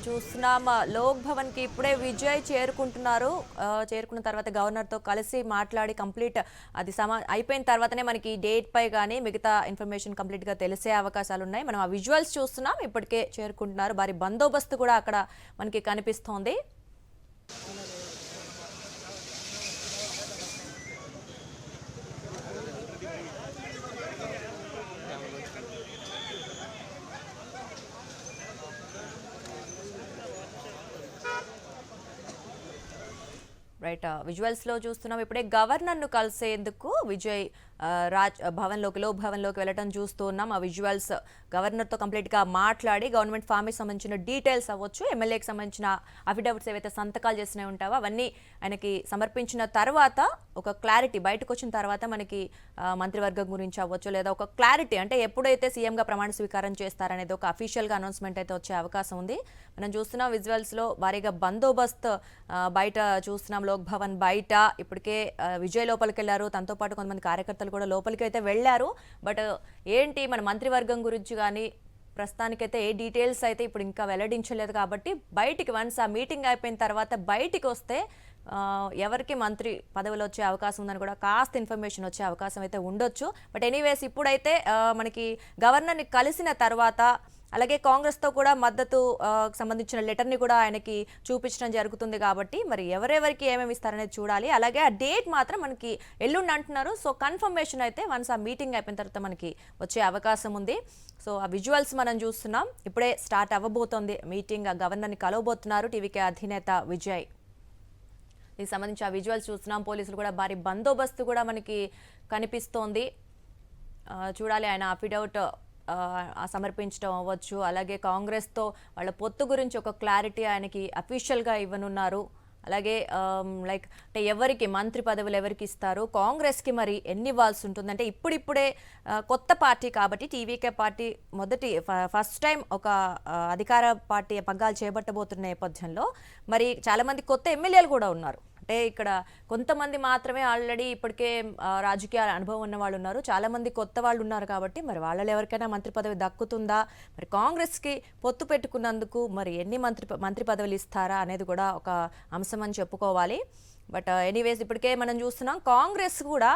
చూస్తున్నాం లోక్ భవన్ కి ఇప్పుడే విజయ్ చేరుకుంటున్నారు. చేరుకున్న తర్వాత గవర్నర్ తో కలిసి మాట్లాడి కంప్లీట్ అది అయిపోయిన తర్వాతనే మనకి డేట్ పై గానీ మిగతా ఇన్ఫర్మేషన్ కంప్లీట్ గా తెలిసే అవకాశాలు ఉన్నాయి. మనం ఆ విజువల్స్ చూస్తున్నాం. ఇప్పటికే చేరుకుంటున్నారు. భారీ బందోబస్తు కూడా అక్కడ మనకి కనిపిస్తోంది. రైట్ విజువల్స్ లో చూస్తున్నాం. ఇప్పుడే గవర్నర్ ను కలిసేందుకు విజయ్ రాజ్ భవన్ లోకి లోక్ భవన్ లోకి వెళ్ళడం చూస్తూ ఉన్నాం. ఆ విజువల్స్ గవర్నర్ తో కంప్లీట్ గా మాట్లాడి గవర్నమెంట్ ఫామ్ కి సంబంధించిన డీటెయిల్స్ అవ్వచ్చు, ఎమ్మెల్యేకి సంబంధించిన అఫిడవిట్స్ ఏవైతే సంతకాలు చేసినవి ఉంటావో అవన్నీ ఆయనకి సమర్పించిన తర్వాత ఒక క్లారిటీ బయటకు వచ్చిన తర్వాత మనకి మంత్రివర్గం గురించి అవ్వచ్చు లేదా ఒక క్లారిటీ అంటే ఎప్పుడైతే సీఎంగా ప్రమాణ స్వీకారం చేస్తారనేది ఒక అఫీషియల్గా అనౌన్స్మెంట్ అయితే వచ్చే అవకాశం ఉంది. మనం చూస్తున్నాం విజువల్స్ లో భారీగా బందోబస్తు బయట చూస్తున్నాం. లోక్ భవన్ బయట ఇప్పటికే విజయ్ లోపలికి వెళ్ళారు. తనతో పాటు కొంతమంది కార్యకర్తలు కూడా లోపలికి అయితే వెళ్ళారు. బట్ ఏంటి మన మంత్రివర్గం గురించి కానీ ప్రస్తుతానికైతే ఏ డీటెయిల్స్ అయితే ఇప్పుడు ఇంకా వెల్లడించలేదు. కాబట్టి బయటికి వన్స్ ఆ మీటింగ్ అయిపోయిన తర్వాత బయటికి వస్తే ఎవరికి మంత్రి పదవులు వచ్చే అవకాశం ఉందని కూడా కాస్త ఇన్ఫర్మేషన్ వచ్చే అవకాశం అయితే ఉండొచ్చు. బట్ ఎనీవేస్ ఇప్పుడైతే మనకి గవర్నర్ని కలిసిన తర్వాత అలాగే కాంగ్రెస్తో కూడా మద్దతు సంబంధించిన లెటర్ని కూడా ఆయనకి చూపించడం జరుగుతుంది. కాబట్టి మరి ఎవరెవరికి ఏమేమి ఇస్తారనేది చూడాలి. అలాగే ఆ డేట్ మాత్రం మనకి ఎల్లుండి అంటున్నారు. సో కన్ఫర్మేషన్ అయితే వన్స్ ఆ మీటింగ్ అయిపోయిన తర్వాత మనకి వచ్చే అవకాశం ఉంది. సో ఆ విజువల్స్ మనం చూస్తున్నాం. ఇప్పుడే స్టార్ట్ అవ్వబోతోంది మీటింగ్. గవర్నర్ని కలవబోతున్నారు టీవీకే అధినేత విజయ్. దీనికి సంబంధించి ఆ విజువల్స్ చూస్తున్నాం. పోలీసులు కూడా భారీ బందోబస్తు కూడా మనకి కనిపిస్తోంది. చూడాలి ఆయన అఫిడవిట్ సమర్పించడం అవ్వచ్చు. అలాగే కాంగ్రెస్తో వాళ్ళ పొత్తు గురించి ఒక క్లారిటీ ఆయనకి అఫీషియల్గా ఇవ్వనున్నారు. అలాగే లైక్ అంటే ఎవరికి మంత్రి పదవులు ఎవరికి ఇస్తారు, కాంగ్రెస్కి మరి ఎన్ని ఇవ్వాల్సి ఉంటుంది అంటే ఇప్పుడిప్పుడే కొత్త పార్టీ కాబట్టి టీవీకే పార్టీ ఫస్ట్ టైం ఒక అధికార పార్టీ పగ్గాలు చేపట్టబోతున్న నేపథ్యంలో మరి చాలామంది కొత్త ఎమ్మెల్యేలు కూడా ఉన్నారు. అంటే ఇక్కడ కొంతమంది మాత్రమే ఆల్రెడీ ఇప్పటికే రాజకీయ అనుభవం ఉన్న వాళ్ళు ఉన్నారు, చాలామంది కొత్త వాళ్ళు ఉన్నారు. కాబట్టి మరి వాళ్ళలో ఎవరికైనా మంత్రి పదవి దక్కుతుందా, మరి కాంగ్రెస్కి పొత్తు పెట్టుకున్నందుకు మరి ఎన్ని మంత్రి పదవులు ఇస్తారా అనేది కూడా ఒక అంశం అని చెప్పుకోవాలి. బట్ ఎనీవేస్ ఇప్పటికే మనం చూస్తున్నాం కాంగ్రెస్ కూడా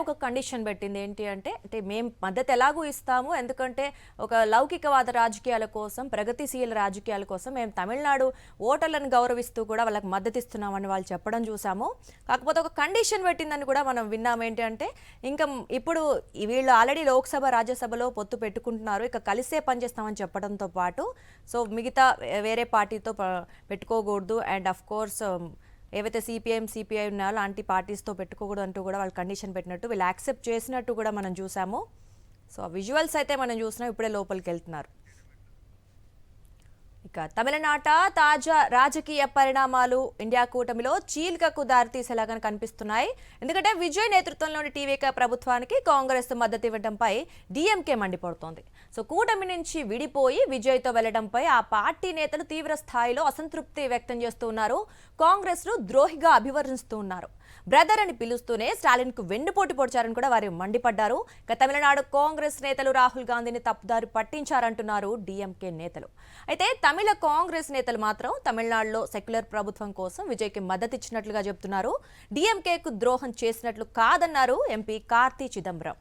ఒక కండిషన్ పెట్టింది. ఏంటి అంటే మేము మద్దతు ఎలాగూ ఇస్తాము, ఎందుకంటే ఒక లౌకికవాద రాజకీయాల కోసం ప్రగతిశీల రాజకీయాల కోసం మేము తమిళనాడు ఓటర్లను గౌరవిస్తూ కూడా వాళ్ళకి మద్దతు ఇస్తున్నామని వాళ్ళు చెప్పడం చూసాము. కాకపోతే ఒక కండిషన్ పెట్టిందని కూడా మనం విన్నాం. ఏంటి అంటే ఇంకా ఇప్పుడు వీళ్ళు ఆల్రెడీ లోక్సభ రాజ్యసభలో పొత్తు పెట్టుకుంటున్నారు, ఇక కలిసే పనిచేస్తామని చెప్పడంతో పాటు సో మిగతా వేరే పార్టీతో పెట్టుకోకూడదు అండ్ అఫ్ కోర్స్ ఏవైతే సిపిఎం సిపిఐ ఉన్నాయో అలాంటి పార్టీస్తో పెట్టుకోకూడదు అంటూ కూడా వాళ్ళు కండిషన్ పెట్టినట్టు వీళ్ళు యాక్సెప్ట్ చేసినట్టు కూడా మనం చూసాము. సో విజువల్స్ అయితే మనం చూసినాం. ఇప్పుడే లోపలికి వెళ్తున్నారు. ఇక తమిళనాట తాజా రాజకీయ పరిణామాలు ఇండియా కూటమిలో చీలికకు దారితీసేలాగా కనిపిస్తున్నాయి. ఎందుకంటే విజయ్ నేతృత్వంలోని టీవీకే ప్రభుత్వానికి కాంగ్రెస్ మద్దతు ఇవ్వడంపై డీఎంకే మండిపడుతోంది. సో కూటమి నుంచి విడిపోయి విజయ్తో వెళ్లడంపై ఆ పార్టీ నేతలు తీవ్ర స్థాయిలో అసంతృప్తి వ్యక్తం చేస్తూ ఉన్నారు. కాంగ్రెస్ ను ద్రోహిగా అభివర్ణిస్తూ ఉన్నారు. బ్రదర్ అని పిలుస్తూనే స్టాలిన్ కు వెన్నుపోటు పొడిచారని కూడా వారు మండిపడ్డారు. ఇక తమిళనాడు కాంగ్రెస్ నేతలు రాహుల్ గాంధీని తప్పుదారి పట్టించారంటున్నారు డీఎంకే నేతలు. అయితే తమిళ కాంగ్రెస్ నేతలు మాత్రం తమిళనాడులో సెక్యులర్ ప్రభుత్వం కోసం విజయ్కి మద్దతు ఇచ్చినట్లుగా చెబుతున్నారు. డీఎంకేకు ద్రోహం చేసినట్లు కాదన్నారు ఎంపీ కార్తీ చిదంబరం.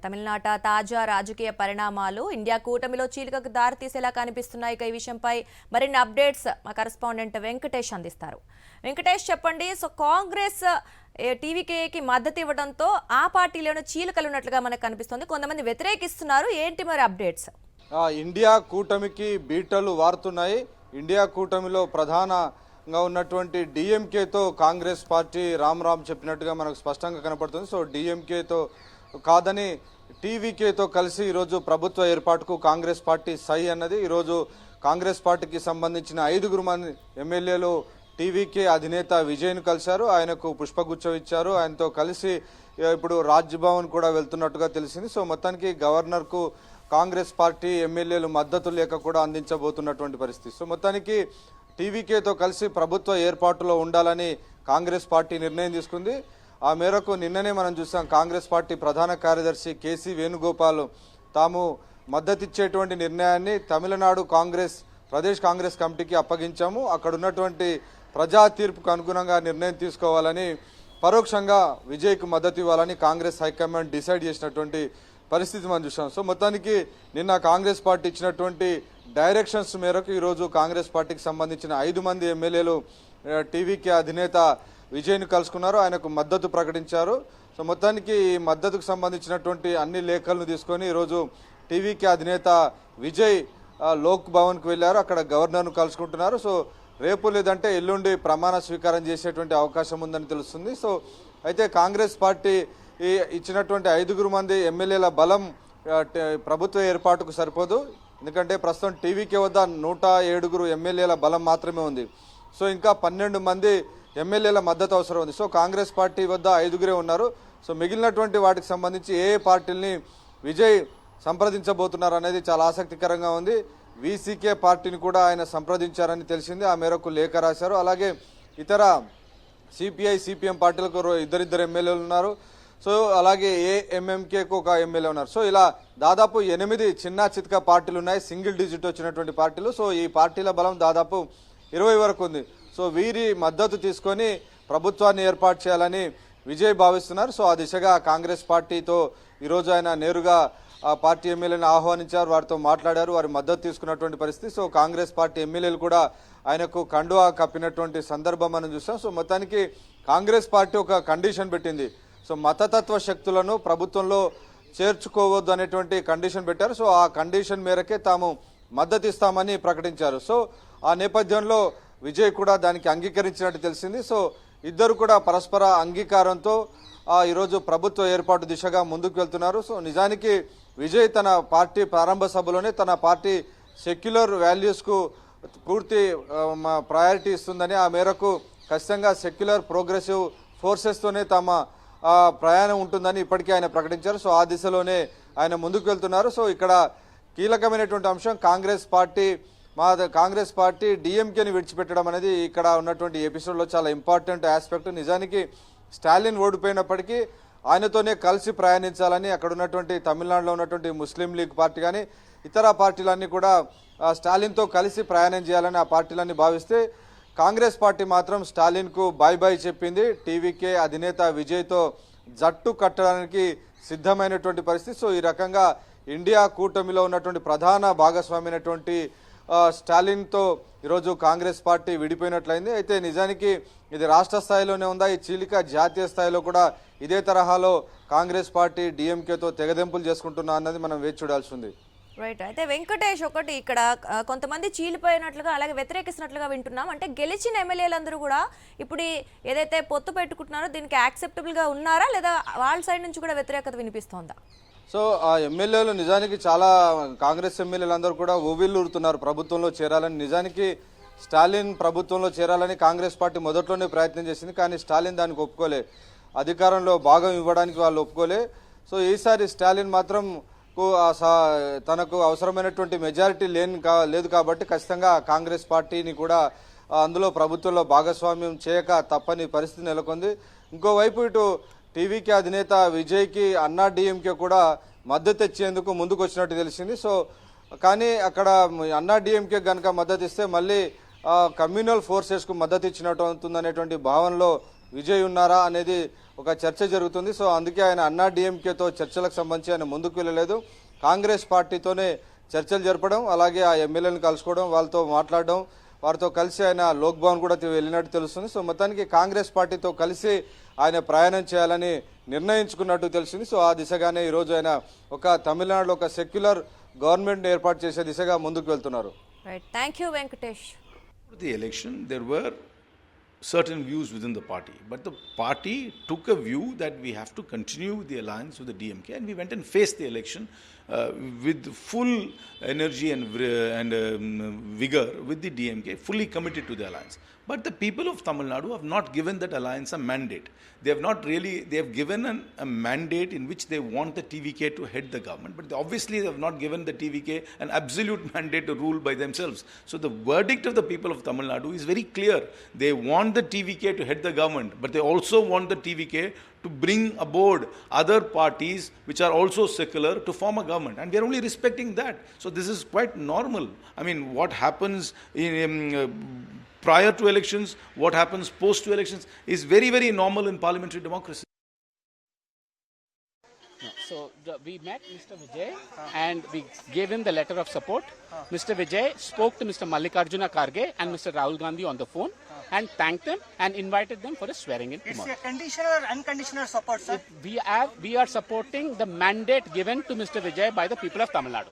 తమిళనాట తాజా రాజకీయ పరిణామాలు ఇండియా కూటమిలో చీలికకు దారితీసేలా కనిపిస్తున్నాయి. ఈ విషయంపై మరిన్ని అప్డేట్స్ మా కరెస్పాండెంట్ వెంకటేష్ అందిస్తారు. వెంకటేష్ చెప్పండి. సో కాంగ్రెస్ టీవీకేకి మద్దతు ఇవ్వడంతో ఆ పార్టీలోనే చీలికలు ఉన్నట్లుగా మనకు కనిపిస్తుంది, కొంతమంది వ్యతిరేకిస్తున్నారు. ఏంటి మరి అప్డేట్స్? ఇండియా కూటమికి బీటలు వారుతున్నాయి. ఇండియా కూటమిలో ప్రధానంగా ఉన్నటువంటి డిఎంకేతో కాంగ్రెస్ పార్టీ రామ్ చెప్పినట్టుగా మనకు స్పష్టంగా కనపడుతుంది. సో డిఎంకేతో కాదని టీవీకేతో కలిసి ఈరోజు ప్రభుత్వ ఏర్పాటుకు కాంగ్రెస్ పార్టీ సై అన్నది. ఈరోజు కాంగ్రెస్ పార్టీకి సంబంధించిన 5 మంది ఎమ్మెల్యేలు టీవీకే అధినేత విజయ్ను కలిశారు. ఆయనకు పుష్పగుచ్చం ఇచ్చారు. ఆయనతో కలిసి ఇప్పుడు రాజ్భవన్ కూడా వెళ్తున్నట్టుగా తెలిసింది. సో మొత్తానికి గవర్నర్కు కాంగ్రెస్ పార్టీ ఎమ్మెల్యేలు మద్దతు లేక కూడా అందించబోతున్నటువంటి పరిస్థితి. సో మొత్తానికి టీవీకేతో కలిసి ప్రభుత్వ ఏర్పాటులో ఉండాలని కాంగ్రెస్ పార్టీ నిర్ణయం తీసుకుంది. ఆ మేరకు నిన్ననే మనం చూసాం కాంగ్రెస్ పార్టీ ప్రధాన కార్యదర్శి కేసీ వేణుగోపాల్ తాము మద్దతిచ్చేటువంటి నిర్ణయాన్ని తమిళనాడు కాంగ్రెస్ ప్రదేశ్ కాంగ్రెస్ కమిటీకి అప్పగించాము. అక్కడ ఉన్నటువంటి ప్రజా తీర్పుకు అనుగుణంగా నిర్ణయం తీసుకోవాలని, పరోక్షంగా విజయ్కు మద్దతు ఇవ్వాలని కాంగ్రెస్ హైకమాండ్ డిసైడ్ చేసినటువంటి పరిస్థితి మనం చూసాం. సో మొత్తానికి నిన్న కాంగ్రెస్ పార్టీ ఇచ్చినటువంటి డైరెక్షన్స్ మేరకు ఈరోజు కాంగ్రెస్ పార్టీకి సంబంధించిన 5 మంది ఎమ్మెల్యేలు టీవీకే అధినేత విజయ్ను కలుసుకున్నారు, ఆయనకు మద్దతు ప్రకటించారు. సో మొత్తానికి ఈ మద్దతుకు సంబంధించినటువంటి అన్ని లేఖలను తీసుకొని ఈరోజు టీవీకే అధినేత విజయ్ లోక్ భవన్కు వెళ్ళారు. అక్కడ గవర్నర్ను కలుసుకుంటున్నారు. సో రేపు లేదంటే ఎల్లుండి ప్రమాణ స్వీకారం చేసేటువంటి అవకాశం ఉందని తెలుస్తుంది. సో అయితే కాంగ్రెస్ పార్టీ ఇచ్చినటువంటి 5 మంది ఎమ్మెల్యేల బలం ప్రభుత్వ ఏర్పాటుకు సరిపోదు. ఎందుకంటే ప్రస్తుతం టీవీకే వద్ద 107 ఎమ్మెల్యేల బలం మాత్రమే ఉంది. సో ఇంకా 12 మంది ఎమ్మెల్యేల మద్దతు అవసరం ఉంది. సో కాంగ్రెస్ పార్టీ వద్ద 5 ఉన్నారు. సో మిగిలినటువంటి వాటికి సంబంధించి ఏ పార్టీల్ని విజయ్ సంప్రదించబోతున్నారు అనేది చాలా ఆసక్తికరంగా ఉంది. వీసీకే పార్టీని కూడా ఆయన సంప్రదించారని తెలిసింది. ఆ మేరకు లేఖ రాశారు. అలాగే ఇతర సిపిఐ సిపిఎం పార్టీలకు 2 ఎమ్మెల్యేలు ఉన్నారు. సో అలాగే ఏఎంఎంకేకు 1 ఎమ్మెల్యే ఉన్నారు. సో ఇలా దాదాపు 8 చిన్న చితక పార్టీలు ఉన్నాయి, సింగిల్ డిజిట్ వచ్చినటువంటి పార్టీలు. సో ఈ పార్టీల బలం దాదాపు 20 వరకు ఉంది. సో వీరి మద్దతు తీసుకొని ప్రభుత్వాన్ని ఏర్పాటు చేయాలని విజయ్ భావిస్తున్నారు. సో ఆ దిశగా కాంగ్రెస్ పార్టీతో ఈరోజు ఆయన నేరుగా ఆ పార్టీ ఎమ్మెల్యేలను ఆహ్వానించారు, వారితో మాట్లాడారు, వారి మద్దతు తీసుకున్నటువంటి పరిస్థితి. సో కాంగ్రెస్ పార్టీ ఎమ్మెల్యేలు కూడా ఆయనకు కండువా కప్పినటువంటి సందర్భం మనం చూస్తాం. సో మొత్తానికి కాంగ్రెస్ పార్టీ ఒక కండిషన్ పెట్టింది. సో మతతత్వ శక్తులను ప్రభుత్వంలో చేర్చుకోవద్దు అనేటువంటి కండిషన్ పెట్టారు. సో ఆ కండిషన్ మేరకే తాము మద్దతు ఇస్తామని ప్రకటించారు. సో ఆ నేపథ్యంలో విజయ్ కూడా దానికి అంగీకరించినట్టు తెలిసింది. సో ఇద్దరు కూడా పరస్పర అంగీకారంతో ఈరోజు ప్రభుత్వ ఏర్పాటు దిశగా ముందుకు వెళ్తున్నారు. సో నిజానికి విజయ్ తన పార్టీ ప్రారంభ సభలోనే తన పార్టీ సెక్యులర్ వాల్యూస్కు పూర్తి ప్రయారిటీ ఇస్తుందని, ఆ మేరకు ఖచ్చితంగా సెక్యులర్ ప్రోగ్రెసివ్ ఫోర్సెస్తోనే తమ ప్రయాణం ఉంటుందని ఇప్పటికీ ఆయన ప్రకటించారు. సో ఆ దిశలోనే ఆయన ముందుకు వెళ్తున్నారు. సో ఇక్కడ కీలకమైనటువంటి అంశం కాంగ్రెస్ పార్టీ డిఎంకేని విడిచిపెట్టడం అనేది ఇక్కడ ఉన్నటువంటి ఎపిసోడ్లో చాలా ఇంపార్టెంట్ ఆస్పెక్ట్. నిజానికి స్టాలిన్ ఓడిపోయినప్పటికీ ఆయనతోనే కలిసి ప్రయాణించాలని అక్కడ ఉన్నటువంటి తమిళనాడులో ఉన్నటువంటి ముస్లిం లీగ్ పార్టీ కానీ ఇతర పార్టీలన్నీ కూడా స్టాలిన్తో కలిసి ప్రయాణం చేయాలని ఆ పార్టీలన్నీ భావిస్తే, కాంగ్రెస్ పార్టీ మాత్రం స్టాలిన్కు బాయ్ చెప్పింది. టీవీకే అధినేత విజయ్తో జట్టు కట్టడానికి సిద్ధమైనటువంటి పరిస్థితి. సో ఈ రకంగా ఇండియా కూటమిలో ఉన్నటువంటి ప్రధాన భాగస్వామి అయినటువంటి స్టాలిన్తో ఈరోజు కాంగ్రెస్ పార్టీ విడిపోయినట్లయింది. అయితే నిజానికి ఇది రాష్ట్ర స్థాయిలోనే ఉందా, ఈ చీలిక జాతీయ స్థాయిలో కూడా ఇదే తరహాలో కాంగ్రెస్ పార్టీ డిఎంకేతో తెగదెంపులు చేసుకుంటున్నా అన్నది మనం వేచి చూడాల్సి ఉంది. రైట్. అయితే వెంకటేష్, ఒకటి ఇక్కడ కొంతమంది చీలిపోయినట్లుగా అలాగే వ్యతిరేకిస్తున్నట్లుగా వింటున్నాం. అంటే గెలిచిన ఎమ్మెల్యేలందరూ కూడా ఇప్పుడు ఏదైతే పొత్తు పెట్టుకుంటున్నారో దీనికి యాక్సెప్టబుల్గా ఉన్నారా, లేదా వాళ్ళ సైడ్ నుంచి కూడా వ్యతిరేకత వినిపిస్తోందా? సో ఆ ఎమ్మెల్యేలు నిజానికి చాలా కాంగ్రెస్ ఎమ్మెల్యేలందరూ కూడా ఊవిల్లూరుతున్నారు ప్రభుత్వంలో చేరాలని. నిజానికి స్టాలిన్ ప్రభుత్వంలో చేరాలని కాంగ్రెస్ పార్టీ మొదట్లోనే ప్రయత్నం చేసింది, కానీ స్టాలిన్ దానికి ఒప్పుకోలే, అధికారంలో భాగం ఇవ్వడానికి వాళ్ళు ఒప్పుకోలే. సో ఈసారి స్టాలిన్ మాత్రం తనకు అవసరమైనటువంటి మెజారిటీ లేదు కాబట్టి ఖచ్చితంగా కాంగ్రెస్ పార్టీని కూడా అందులో ప్రభుత్వంలో భాగస్వామ్యం చేయక తప్పని పరిస్థితి నెలకొంది. ఇంకోవైపు ఇటు టీవీకే అధినేత విజయ్కి అన్నా డిఎంకే కూడా మద్దతు ఇచ్చేందుకు ముందుకు వచ్చినట్టు తెలిసింది. సో కానీ అక్కడ అన్నా డిఎంకే కనుక మద్దతు ఇస్తే మళ్ళీ కమ్యూనల్ ఫోర్సెస్కు మద్దతు ఇచ్చినట్టు అవుతుందనేటువంటి భావనలో విజయ్ ఉన్నారా అనేది ఒక చర్చ జరుగుతుంది. సో అందుకే ఆయన అన్నా డిఎంకేతో చర్చలకు సంబంధించి ఆయన ముందుకు వెళ్ళలేదు. కాంగ్రెస్ పార్టీతోనే చర్చలు జరపడం, అలాగే ఆ ఎమ్మెల్యేలను కలుసుకోవడం, వాళ్ళతో మాట్లాడడం, వారితో కలిసి ఆయన లోక్ భవన్ కూడా వెళ్ళినట్టు తెలుస్తుంది. సో మొత్తానికి కాంగ్రెస్ పార్టీతో కలిసి ఆయన ప్రయాణం చేయాలని నిర్ణయించుకున్నట్టు తెలిసింది. సో ఆ దిశగానే ఈరోజు ఆయన తమిళనాడులో ఒక సెక్యులర్ గవర్నమెంట్ ఏర్పాటు చేసే దిశగా ముందుకు వెళ్తున్నారు. Right, thank you Venkatesh. The election, there were certain views within the party, but the party took a view that we have to continue the alliance with the DMK, and we went and faced the election with full energy and vigor with the DMK, fully committed to the alliance. But the people of Tamil Nadu have not given that alliance a mandate. They have given a mandate in which they want the TVK to head the government, but obviously they have not given the TVK an absolute mandate to rule by themselves. So the verdict of the people of Tamil Nadu is very clear. They want want the TVK to head the government, but they also want the TVK to bring aboard other parties which are also secular to form a government. And we are only respecting that. So this is quite normal. I mean, what happens prior to elections, what happens post to elections is very, very normal in parliamentary democracy. So we met Mr. Vijay and we gave him the letter of support. Mr. Vijay spoke to Mr. Mallikarjuna Kharge and Mr. Rahul Gandhi on the phone and thanked them and invited them for a swearing in tomorrow. It's a conditional or unconditional support, sir? We are supporting the mandate given to Mr. Vijay by the people of Tamil Nadu.